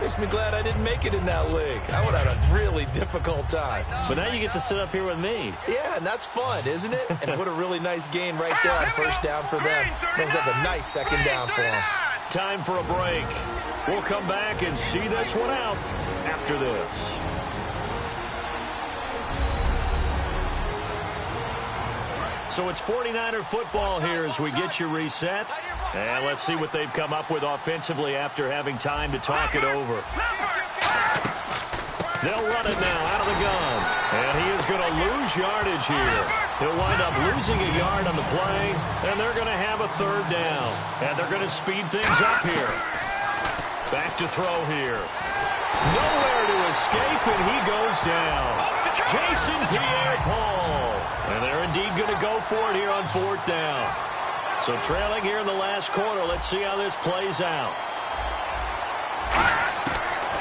makes me glad I didn't make it in that league. I would have had a really difficult time. But now you get to sit up here with me. Yeah, and that's fun, isn't it? And what a really nice game right there on first down for them. Brings up a nice second down for them. Time for a break. We'll come back and see this one out after this. So it's 49er football here as we get you reset. And let's see what they've come up with offensively after having time to talk it over. They'll run it now out of the gun. And he is going to lose yardage here. He'll wind up losing a yard on the play, and they're going to have a 3rd down. And they're going to speed things up here. Back to throw here. Nowhere to escape, and he goes down. Jason Pierre-Paul. And they're indeed going to go for it here on 4th down. So trailing here in the last quarter. Let's see how this plays out.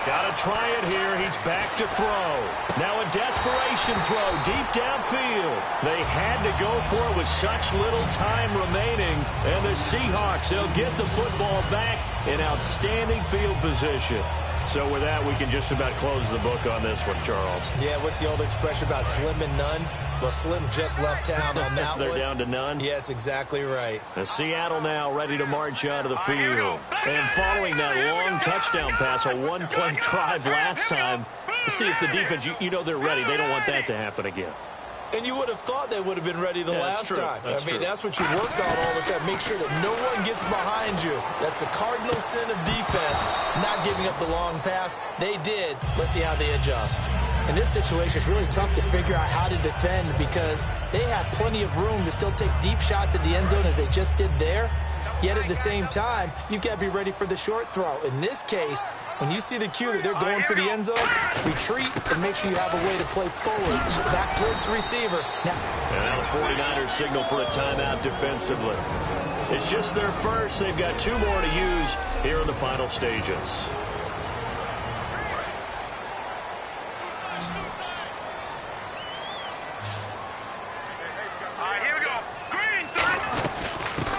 Got to try it here. He's back to throw. Now a desperation throw deep downfield. They had to go for it with such little time remaining. And the Seahawks, they'll get the football back in outstanding field position. So with that, we can just about close the book on this one, Charles. Yeah, what's the old expression about slim and none? Well, Slim just left town on that They're one. down to none? Yes, exactly right. And Seattle now ready to march out of the field. And following that long touchdown pass, a one-play drive last time, see if the defense, you know they're ready. They don't want that to happen again. And you would have thought they would have been ready the last time. That's true. That's what you work on all the time. Make sure that no one gets behind you. That's the cardinal sin of defense, not giving up the long pass. They did. Let's see how they adjust. In this situation, it's really tough to figure out how to defend because they have plenty of room to still take deep shots at the end zone as they just did there. Yet at the same time, you've got to be ready for the short throw. In this case, when you see the cue that they're going for the end zone, retreat and make sure you have a way to play forward, back towards the receiver. Now the 49ers signal for a timeout defensively. It's just their first. They've got 2 more to use here in the final stages.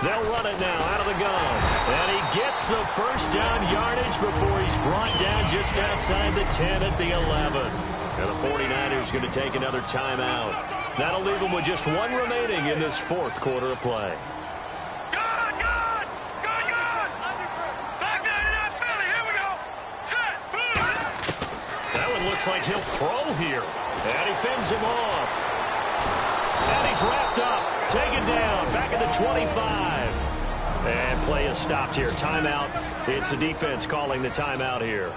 They'll run it now out of the gun. And he gets the first down yardage before he's brought down just outside the 10 at the 11. And the 49ers going to take another timeout. That'll leave them with just 1 remaining in this 4th quarter of play. That one looks like he'll throw here. And he fends him off. And he's wrapped up. Taken down. Back at the 25. And play is stopped here. Timeout. It's the defense calling the timeout here.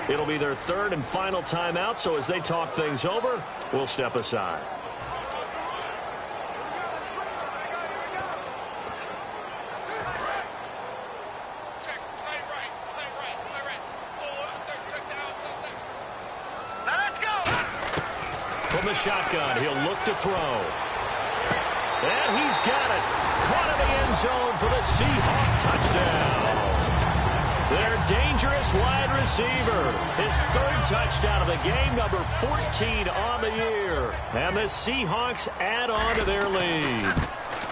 It'll be their 3rd and final timeout, so as they talk things over, we'll step aside. from the shotgun. He'll look to throw. And he's got it. Caught in the end zone for the Seahawk touchdown. Their dangerous wide receiver. His third touchdown of the game, number 14 on the year. And the Seahawks add on to their lead.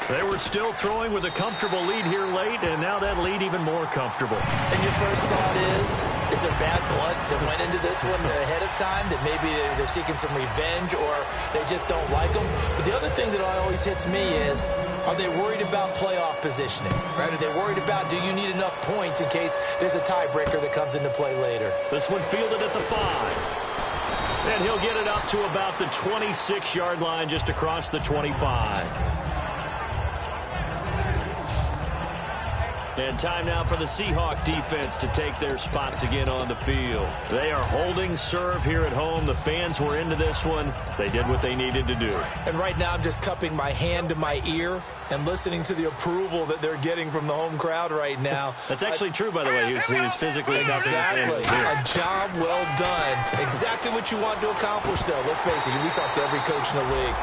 They were still throwing with a comfortable lead here late, and now that lead even more comfortable. And your first thought is there bad blood that went into this one ahead of time, that maybe they're seeking some revenge or they just don't like them? But the other thing that always hits me is, are they worried about playoff positioning? Right? Are they worried about, do you need enough points in case there's a tiebreaker that comes into play later? This one fielded at the 5. And he'll get it up to about the 26-yard line, just across the 25. And time now for the Seahawk defense to take their spots again on the field. They are holding serve here at home. The fans were into this one. They did what they needed to do. And right now I'm just cupping my hand to my ear and listening to the approval that they're getting from the home crowd right now. That's actually true, by the way. He was physically cupping his hand. A job well done. Exactly what you want to accomplish, though. Let's face it, we talk to every coach in the league.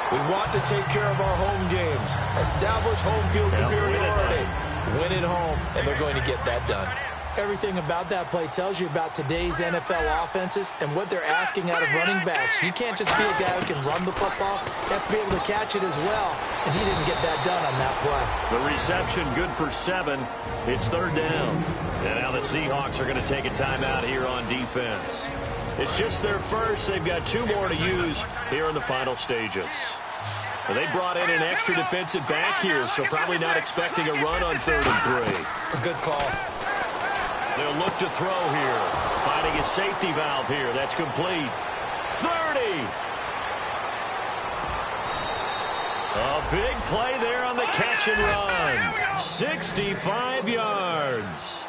We want to take care of our home games, establish home field superiority. Win at home, and they're going to get that done. Everything about that play tells you about today's NFL offenses and what they're asking out of running backs. You can't just be a guy who can run the football. You have to be able to catch it as well, and he didn't get that done on that play. The reception good for 7. It's third down. And now the Seahawks are going to take a timeout here on defense. It's just their first. They've got 2 more to use here in the final stages. They brought in an extra defensive back here, so probably not expecting a run on 3rd and 3. A good call. They'll look to throw here. Finding a safety valve here. That's complete. 30. A big play there on the catch and run. 65 yards.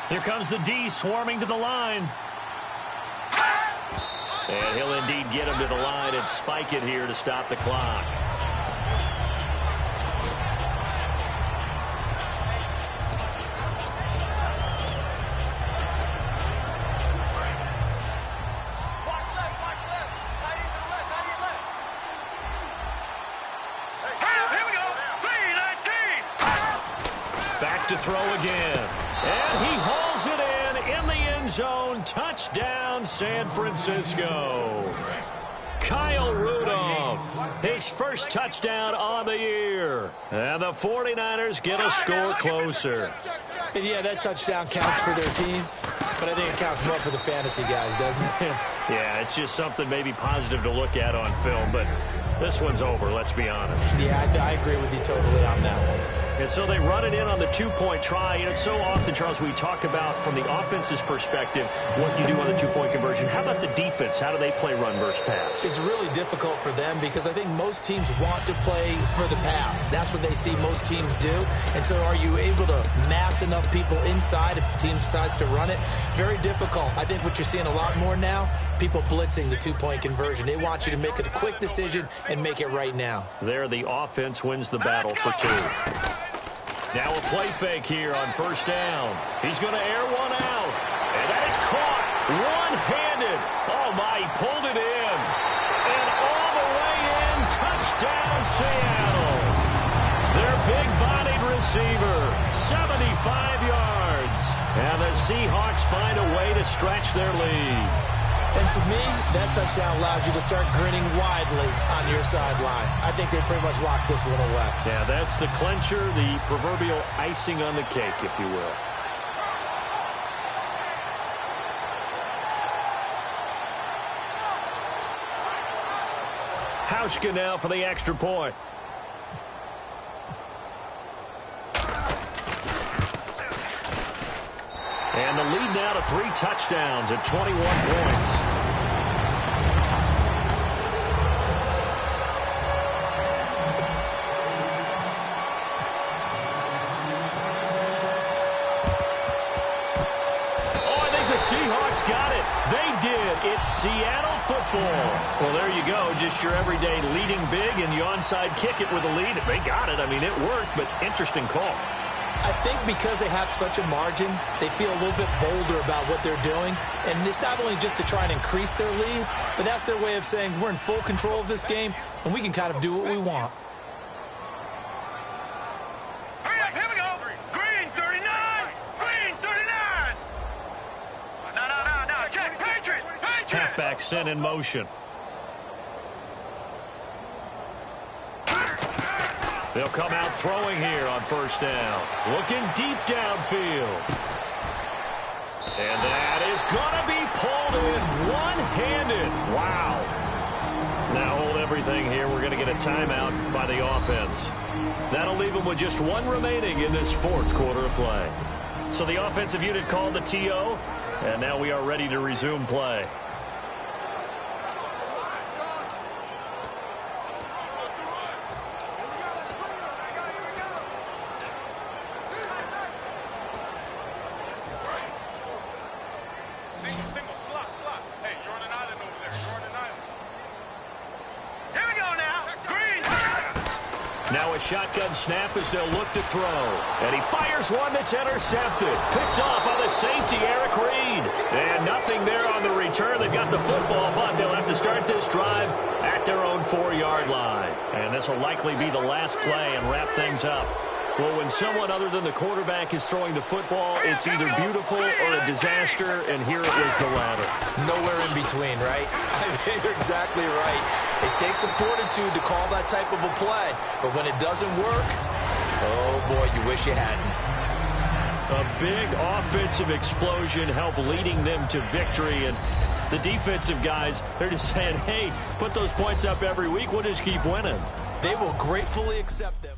Here comes the D swarming to the line. And he'll indeed get him to the line and spike it here to stop the clock. Back to throw again. And he hauls it in the end zone. Touchdown, San Francisco. Kyle Rudolph, his first touchdown on the year. And the 49ers get a score closer. And yeah, that touchdown counts for their team, but I think it counts more for the fantasy guys, doesn't it? Yeah, it's just something maybe positive to look at on film, but this one's over, let's be honest. Yeah, I agree with you totally on that one. And so they run it in on the 2-point try. And it's so often, Charles, we talk about from the offense's perspective what you do on the 2-point conversion. How about the defense? How do they play run versus pass? It's really difficult for them because I think most teams want to play for the pass. That's what they see most teams do. And so are you able to mass enough people inside if the team decides to run it? Very difficult. I think what you're seeing a lot more now, people blitzing the 2-point conversion. They want you to make a quick decision and make it right now. There, the offense wins the battle for 2. Now a play fake here on first down. He's going to air one out. And that is caught one-handed. Oh, my, he pulled it in. And all the way in, touchdown Seattle. Their big-bodied receiver, 75 yards. And the Seahawks find a way to stretch their lead. And to me, that touchdown allows you to start grinning widely on your sideline. I think they pretty much locked this one away. Yeah, that's the clincher, the proverbial icing on the cake, if you will. Hauschka now for the extra point. And the lead now to 3 touchdowns at 21 points. Seahawks got it. They did. It's Seattle football. Well, there you go. Just your everyday leading big, and you onside kick it with a lead. They got it. I mean, it worked, but interesting call. I think because they have such a margin, they feel a little bit bolder about what they're doing. And it's not only just to try and increase their lead, but that's their way of saying we're in full control of this game, and we can kind of do what we want. Hurry up, here we go. Green 39. Green 39. No. Check. Patriots. Halfback sent in motion. They'll come out throwing here on first down. Looking deep downfield. And that is going to be pulled in one-handed. Wow. Now hold everything here. We're going to get a timeout by the offense. That'll leave them with just one remaining in this fourth quarter of play. So the offensive unit called the TO, and now we are ready to resume play. Single, slot. Hey, you're on an island over there. You're on an island. Here we go now. Green. Now a shotgun snap as they'll look to throw. And he fires one that's intercepted. Picked off by the safety, Eric Reed. And nothing there on the return. They've got the football, but they'll have to start this drive at their own 4-yard line. And this will likely be the last play and wrap things up. Well, when someone other than the quarterback is throwing the football, it's either beautiful or a disaster, and here it was the latter. Nowhere in between, right? I mean, you're exactly right. It takes some fortitude to call that type of a play, but when it doesn't work, oh boy, you wish you hadn't. A big offensive explosion helped leading them to victory, and the defensive guys, they're just saying, hey, put those points up every week, we'll just keep winning. They will gratefully accept them.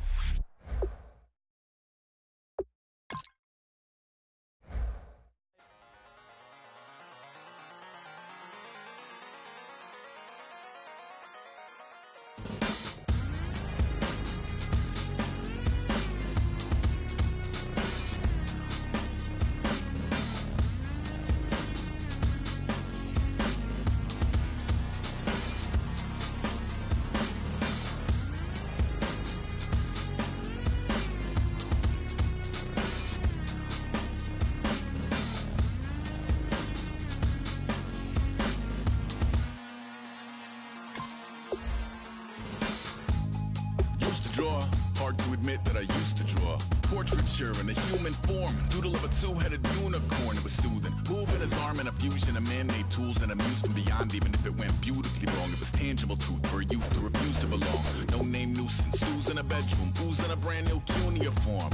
Hard to admit that I used to draw portraiture in a human form, doodle of a two-headed unicorn. It was soothing, moving his arm in a fusion of man-made tools and amused from beyond. Even if it went beautifully wrong, it was tangible truth for a youth to refuse to belong. No name nuisance, who's in a bedroom, who's in a brand new cuneiform.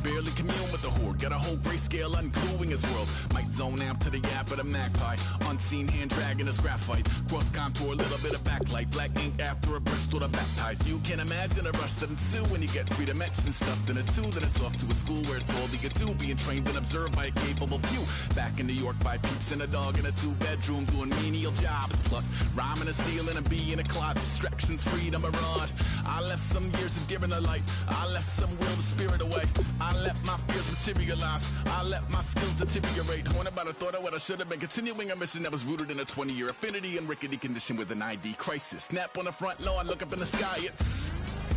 Barely commune with the horde, got a whole grayscale ungluing his world. Might zone out to the yap of the magpie, unseen hand dragging his graphite. Cross contour, little bit of backlight, black ink after a Bristol to baptize. You can imagine a rush that ensue when you get 3 dimensions stuffed in a 2. Then it's off to a school where it's all you get to, being trained and observed by a capable few. Back in New York by peeps and a dog in a 2-bedroom doing menial jobs. Plus rhyming and stealing and being a clod, distractions, freedom, a rod. I left some years of giving a light, I left some will to spirit away. I let my fears materialize, I let my skills deteriorate. Horn about a thought of what I should have been, continuing a mission that was rooted in a 20-year affinity and rickety condition with an ID crisis. Snap on the front lawn, look up in the sky, it's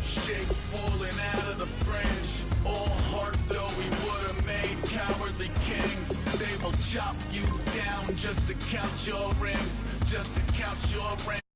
shapes falling out of the fringe. All heart though we would have made cowardly kings. They will chop you down just to count your rings, just to count your rings.